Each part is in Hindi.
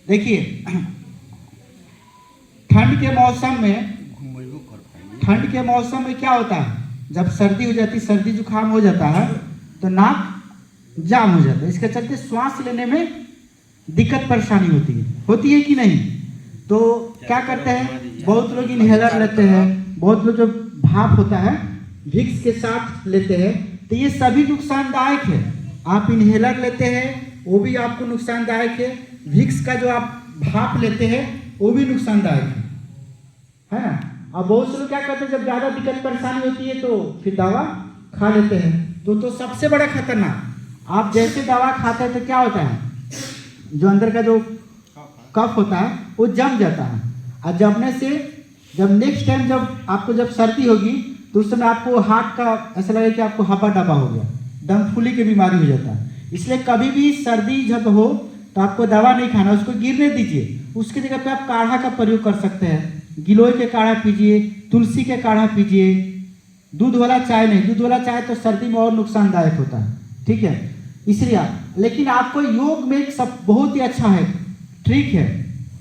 देखिए ठंड के मौसम में क्या होता है, जब सर्दी हो जाती, सर्दी जुकाम हो जाता है तो नाक जाम हो जाता है। इसके चलते श्वास लेने में दिक्कत परेशानी होती है कि नहीं। तो क्या करते हैं, बहुत लोग इनहेलर लेते हैं, बहुत लोग जो भाप होता है विक्स के साथ लेते हैं, तो ये सभी नुकसानदायक है। आप इनहेलर लेते हैं वो भी आपको नुकसानदायक है, विक्स का जो आप भाप लेते हैं वो भी नुकसानदायक है ना। अब बहुत से लोग क्या करते हैं, जब ज़्यादा दिक्कत परेशानी होती है तो फिर दवा खा लेते हैं। तो सबसे बड़ा खतरनाक, आप जैसे दवा खाते हैं तो क्या होता है, जो अंदर का जो कफ होता है वो जम जाता है, और जमने से जब नेक्स्ट टाइम जब सर्दी होगी तो उस समय आपको हार्ट का ऐसा लगेगा कि आपको हवा डबा हो गया, दम फूली की बीमारी हो जाता है। इसलिए कभी भी सर्दी जब हो तो आपको दवा नहीं खाना, उसको गिरने दीजिए। उसकी जगह पे आप काढ़ा का प्रयोग कर सकते हैं। गिलोय के काढ़ा पीजिए, तुलसी के काढ़ा पीजिए, दूध वाला चाय नहीं। दूध वाला चाय तो सर्दी में और नुकसानदायक होता है, ठीक है। इसलिए लेकिन आपको योग में एक सब बहुत ही अच्छा है, ट्रिक है,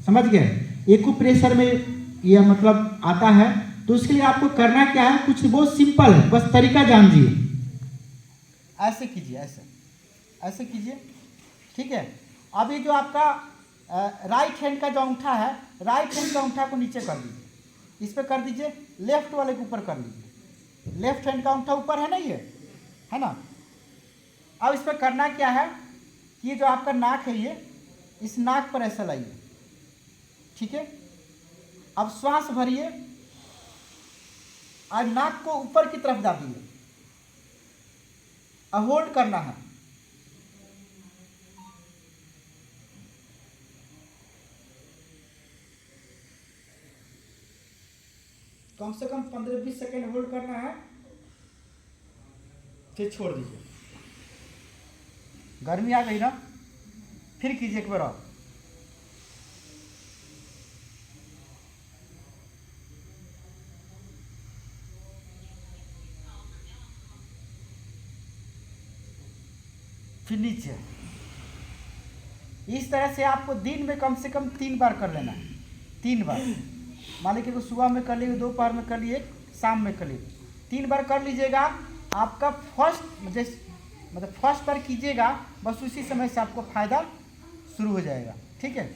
समझ गए। एक्यूप्रेशर में यह मतलब आता है, तो उसके लिए आपको करना क्या है, कुछ बहुत सिंपल है, बस तरीका जान लीजिए। ऐसे कीजिए, ऐसे कीजिए, ठीक है। अभी जो आपका राइट हैंड का जो अंगूठा है, राइट हैंड का अंगूठा को नीचे कर दीजिए, इस पे कर दीजिए, लेफ्ट वाले के ऊपर कर लीजिए। लेफ्ट हैंड का अंगूठा ऊपर है ना, ये है ना। अब इस पे करना क्या है कि ये जो आपका नाक है, ये इस नाक पर ऐसा लाइए, ठीक है। अब श्वास भरिए और नाक को ऊपर की तरफ दाबिए और होल्ड करना है। कम से कम 15-20 सेकेंड होल्ड करना है, फिर छोड़ दीजिए। गर्मी आ गई ना, फिर कीजिए एक बार और। फिर नीचे। इस तरह से आपको दिन में कम से कम 3 बार कर लेना है, 3 बार। मान लीजिए कि सुबह में कर लिए, दोपहर में कर लिए, शाम में कर लिए, 3 बार कर लीजिएगा। आपका फर्स्ट बार कीजिएगा, बस उसी समय से आपको फायदा शुरू हो जाएगा, ठीक है।